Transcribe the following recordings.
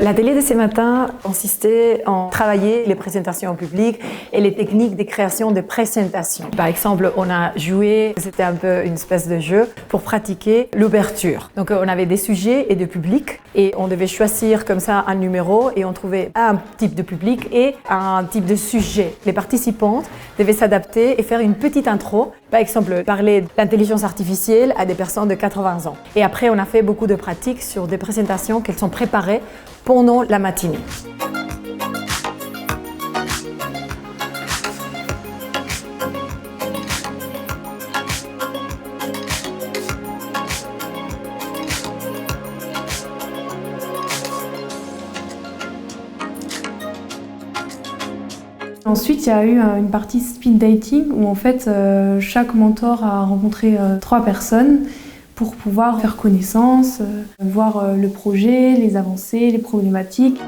L'atelier de ce matin consistait en travailler les présentations en public et les techniques de création de présentations. Par exemple, on a joué, c'était un peu une espèce de jeu pour pratiquer l'ouverture. Donc on avait des sujets et des publics et on devait choisir comme ça un numéro et on trouvait un type de public et un type de sujet. Les participantes devaient s'adapter et faire une petite intro. Par exemple, parler d'intelligence artificielle à des personnes de 80 ans. Et après, on a fait beaucoup de pratiques sur des présentations qu'elles sont préparées pendant la matinée. Ensuite, il y a eu une partie speed dating où en fait chaque mentor a rencontré 3 personnes pour pouvoir faire connaissance, voir le projet, les avancées, les problématiques.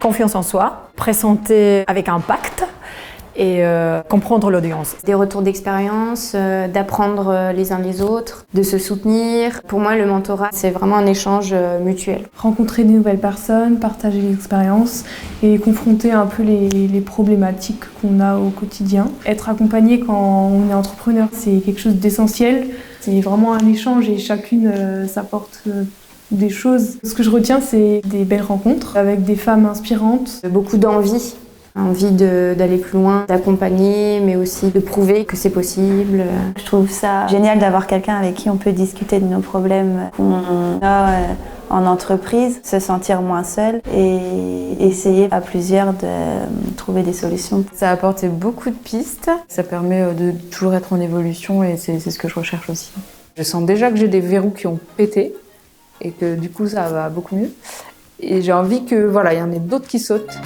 Confiance en soi, présenter avec impact et comprendre l'audience. Des retours d'expérience, d'apprendre les uns les autres, de se soutenir. Pour moi, le mentorat, c'est vraiment un échange mutuel. Rencontrer de nouvelles personnes, partager l'expérience et confronter un peu les problématiques qu'on a au quotidien. Être accompagné quand on est entrepreneur, c'est quelque chose d'essentiel. C'est vraiment un échange et chacune s'apporte des choses. Ce que je retiens, c'est des belles rencontres avec des femmes inspirantes. Beaucoup d'envie. Envie d'aller plus loin, d'accompagner, mais aussi de prouver que c'est possible. Je trouve ça génial d'avoir quelqu'un avec qui on peut discuter de nos problèmes qu'on a en entreprise, se sentir moins seul et essayer à plusieurs de trouver des solutions. Ça a apporté beaucoup de pistes, ça permet de toujours être en évolution et c'est ce que je recherche aussi. Je sens déjà que j'ai des verrous qui ont pété et que du coup ça va beaucoup mieux. Et j'ai envie que il y en ait d'autres qui sautent.